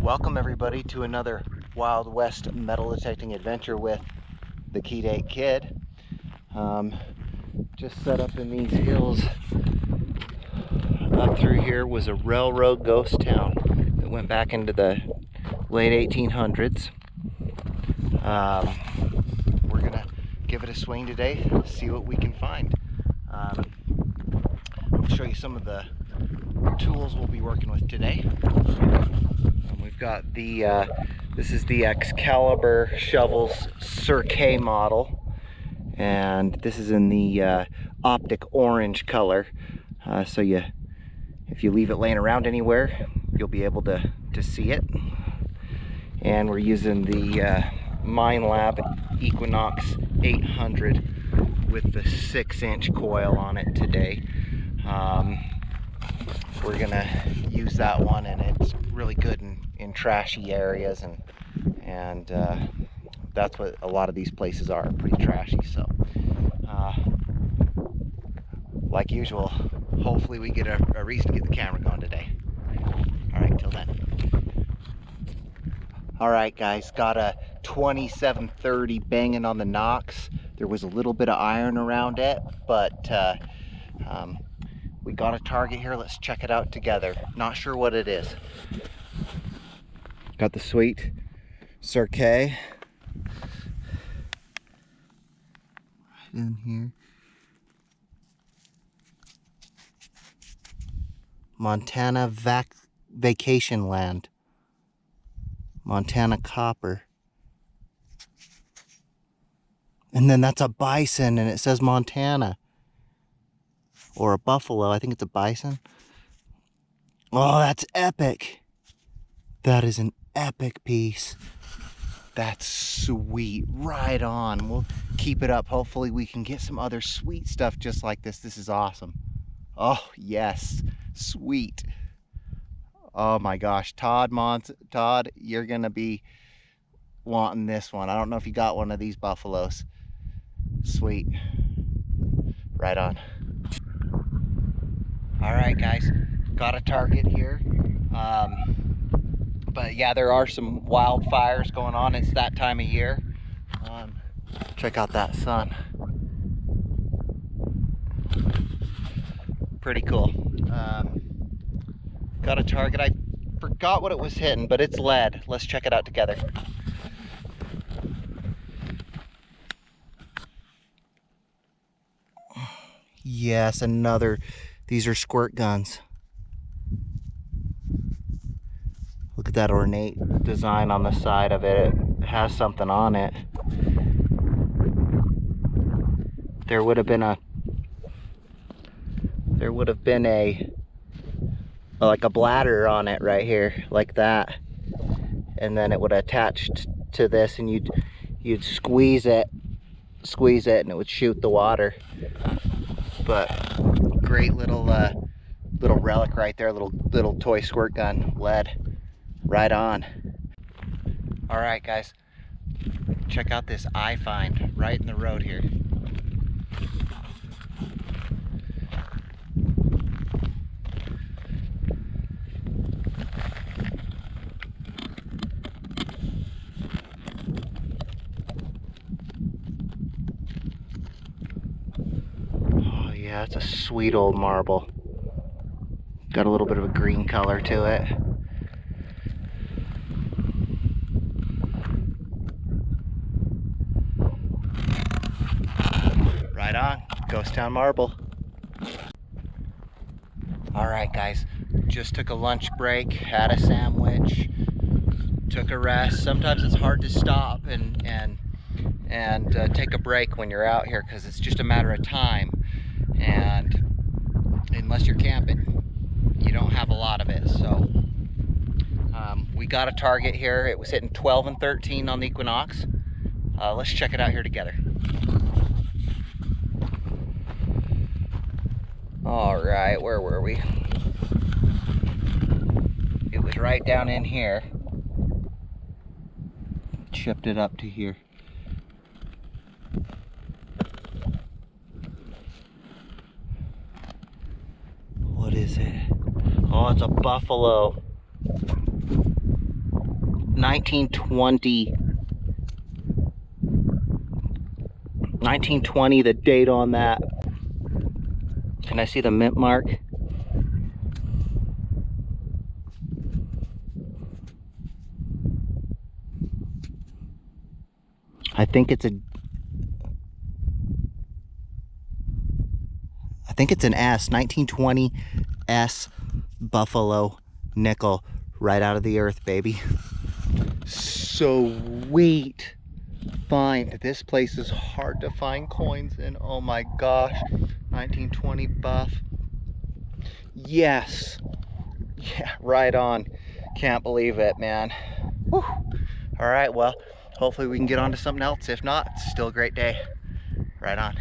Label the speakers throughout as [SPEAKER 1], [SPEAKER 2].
[SPEAKER 1] Welcome everybody to another Wild West metal detecting adventure with the Key Date Kid. Just set up in these hills. Up through here was a railroad ghost town that went back into the late 1800s. We're gonna give it a swing today, see what we can find. I'll show you some of the tools we'll be working with today. We've got the this is the Excalibur Shovels Sir K model, and this is in the optic orange color. So if you leave it laying around anywhere, you'll be able to see it. And we're using the Mine Lab Equinox 800 with the 6-inch coil on it today. We're gonna use that one, and it's really good in trashy areas, and that's what a lot of these places are, pretty trashy. So like usual, hopefully we get a reason to get the camera going today. All right, till then. All right guys, got a 2730 banging on the Knox. There was a little bit of iron around it, but we got a target here. Let's check it out together. Not sure what it is. Got the sweet Sir K right in here. Montana Vacation Land. Montana Copper. And then that's a bison, and it says Montana. Or a buffalo. I think it's a bison. Oh, that's epic. That is an epic piece. That's sweet. Right on. We'll keep it up. Hopefully we can get some other sweet stuff just like this. This is awesome. Oh, yes. Sweet. Oh my gosh. Todd, you're going to be wanting this one. I don't know if you got one of these buffaloes. Sweet. Right on. All right, guys. Got a target here. But yeah, there are some wildfires going on. It's that time of year. Check out that sun. Pretty cool. Got a target. I forgot what it was hitting, but it's lead. Let's check it out together. Yes, another. These are squirt guns. Look at that ornate design on the side of it. It has something on it. There would have been like a bladder on it right here, like that. And then it would attach to this, and you'd squeeze it, and it would shoot the water. But great little relic right there, little toy squirt gun, lead. Right on. All right, guys, check out this eye find right in the road here. Oh yeah, it's a sweet old marble. Got a little bit of a green color to it. Right on, Ghost Town marble. All right, guys, just took a lunch break, had a sandwich, took a rest. Sometimes it's hard to stop and take a break when you're out here, because it's just a matter of time. And unless you're camping, you don't have a lot of it. So we got a target here. It was hitting 12 and 13 on the Equinox. Let's check it out here together. All right, where were we? It was right down in here. Chipped it up to here. What is it? Oh, it's a buffalo. 1920. 1920, the date on that. Can I see the mint mark? I think it's an S, 1920 S Buffalo nickel, right out of the earth, baby. Sweet find. This place is hard to find coins in. Oh my gosh. 1920 buff. Yes. Yeah, right on. Can't believe it, man. Whew. All right, well, hopefully we can get on to something else. If not, it's still a great day. Right on.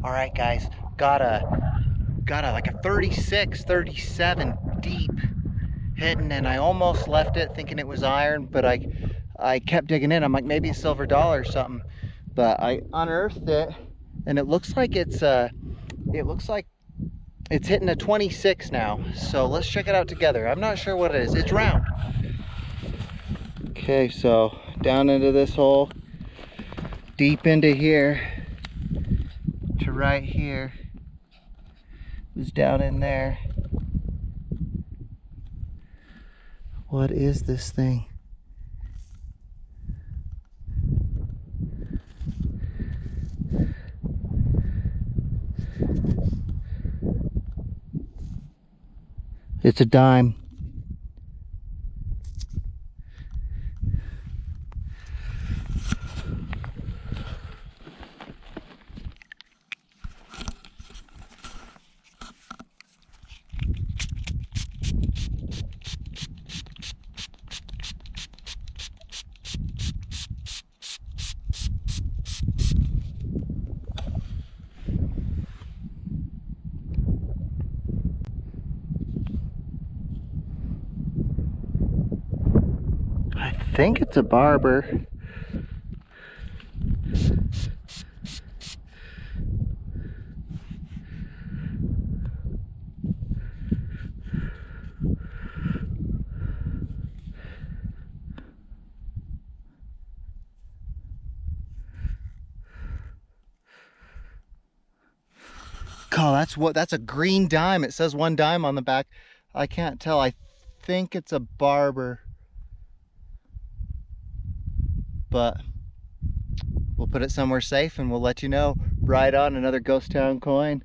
[SPEAKER 1] All right, guys, got a like a 36, 37 deep hidden, and I almost left it thinking it was iron, but I kept digging in. I'm like, maybe a silver dollar or something, but I unearthed it, and it looks like it's hitting a 26 now. So let's check it out together. I'm not sure what it is. It's round. Okay, so down into this hole, deep into here to right here. It was down in there. What is this thing? It's a dime. I think it's a Barber. Oh, that's a green dime. It says 1 dime on the back. I can't tell. I think it's a Barber. But we'll put it somewhere safe and we'll let you know. Right on, another ghost town coin.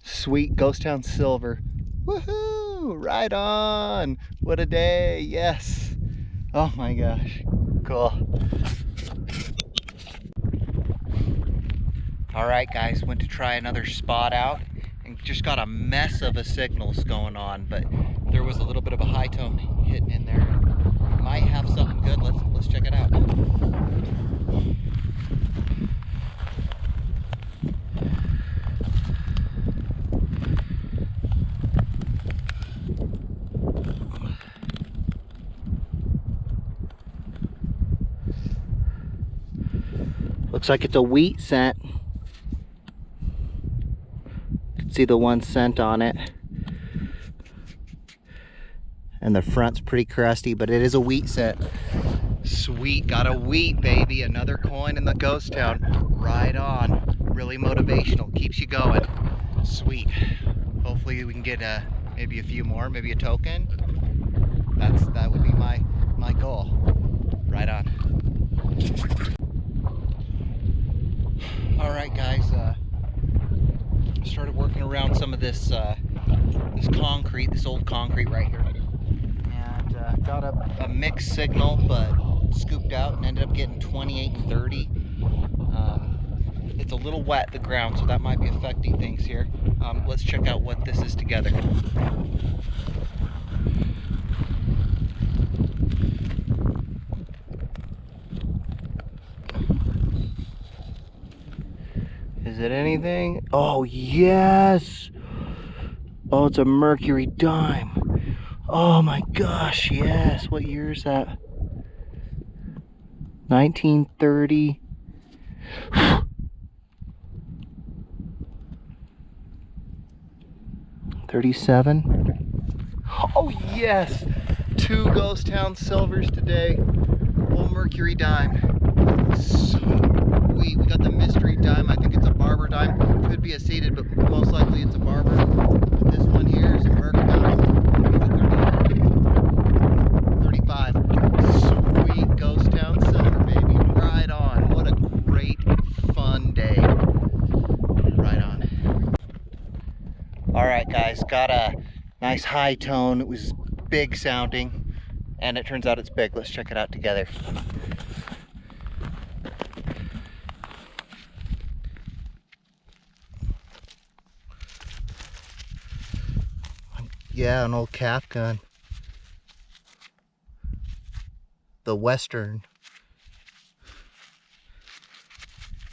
[SPEAKER 1] Sweet ghost town silver. Woohoo! Right on! What a day! Yes! Oh my gosh. Cool. Alright guys, went to try another spot out and just got a mess of a signals going on, but there was a little bit of a high tone hitting in there. We might have something good. Let's check it out. Looks like it's a wheat cent. You can see the 1 cent on it. And the front's pretty crusty, but it is a wheat cent. Sweet, got a wheat, baby. Another coin in the ghost town. Right on. Really motivational, keeps you going. Sweet. Hopefully we can get maybe a few more, maybe a token. That would be my goal. Right on. All right, guys. Started working around some of this concrete, this old concrete right here, and got a mixed signal, but scooped out and ended up getting 28 and 30. It's a little wet, the ground, so that might be affecting things here. Let's check out what this is together. Is it anything? Oh, yes! Oh, it's a Mercury Dime. Oh my gosh, yes. What year is that? 1930. 37. Oh, yes! 2 Ghost Town Silvers today. Old Mercury Dime. Sweet. We got the Mystery Dime. I think it's a Barber Dime. Could be a seated, but most likely it's a Barber. But this one here is a Mercury Dime. 35. Sweet Ghost Town Silver, baby. Right on. What a great, fun day. Right on. Alright guys, got a nice high tone. It was big sounding, and it turns out it's big. Let's check it out together. Yeah, an old cap gun. The Western.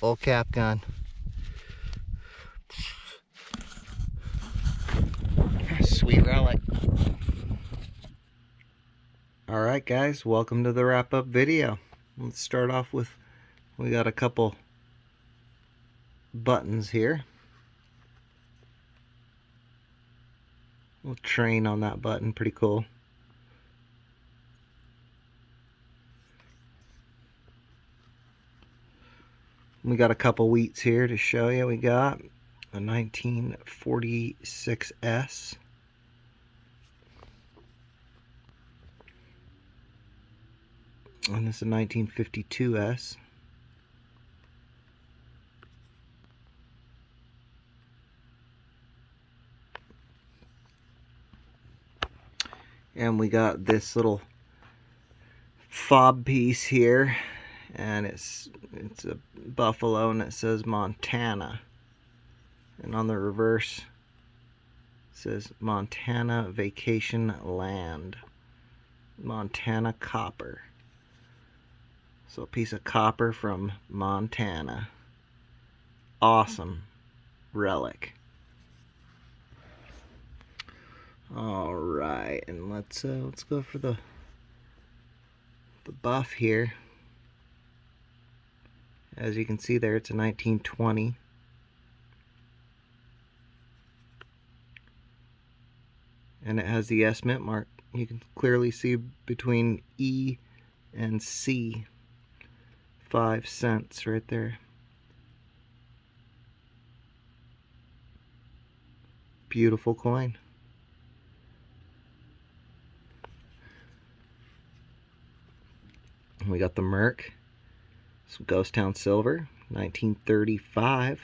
[SPEAKER 1] Old cap gun. Sweet relic. Alright guys, welcome to the wrap up video. Let's start off with, we got a couple buttons here. Little train on that button, pretty cool. We got a couple wheats here to show you. We got a 1946S. And this is a 1952S. And we got this little fob piece here, and it's a buffalo, and it says Montana. And on the reverse it says Montana Vacation Land. Montana copper. So a piece of copper from Montana. Awesome relic. All right, and let's go for the buff here. As you can see there, it's a 1920. And it has the S mint mark. You can clearly see between E and C. 5 cents right there. Beautiful coin. And we got the Merc. Some Ghost Town Silver, 1935.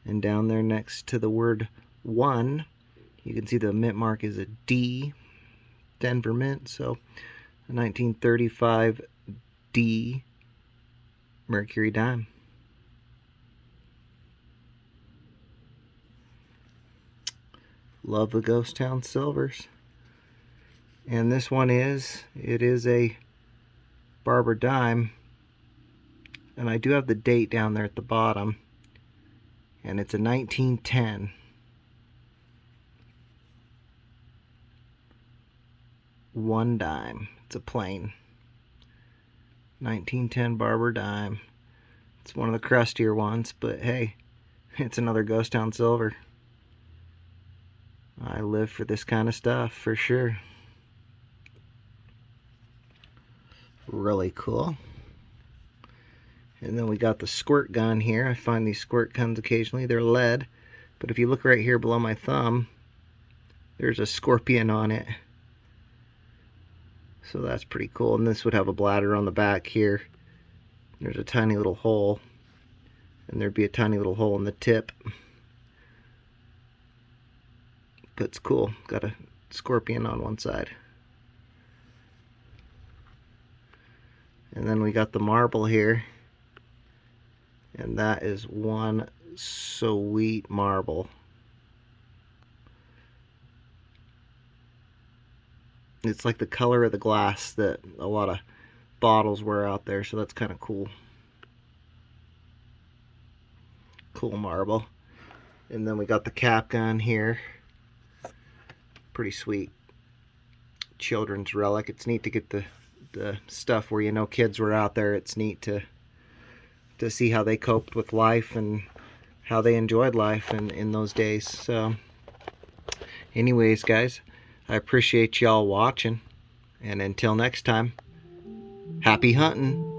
[SPEAKER 1] And down there next to the word 1, you can see the mint mark is a D. Denver Mint, so 1935 D Mercury Dime. Love the Ghost Town Silvers. And this one is a Barber Dime, and I do have the date down there at the bottom, and it's a 1910. One dime. It's a plain 1910 Barber Dime. It's one of the crustier ones, but hey, it's another Ghost Town Silver. I live for this kind of stuff for sure. Really cool. And then we got the Squirt Gun here. I find these Squirt Guns occasionally. They're lead, but if you look right here below my thumb, there's a scorpion on it. So that's pretty cool. And this would have a bladder on the back here. There's a tiny little hole, and there'd be a tiny little hole in the tip. But it's cool. Got a scorpion on one side. And then we got the marble here. And that is one sweet marble. It's like the color of the glass that a lot of bottles were out there, so that's kind of cool. Cool marble. And then we got the cap gun here. Pretty sweet children's relic. It's neat to get the stuff where, you know, kids were out there. It's neat to see how they coped with life and how they enjoyed life in those days. So anyways, guys, I appreciate y'all watching. And until next time, happy hunting.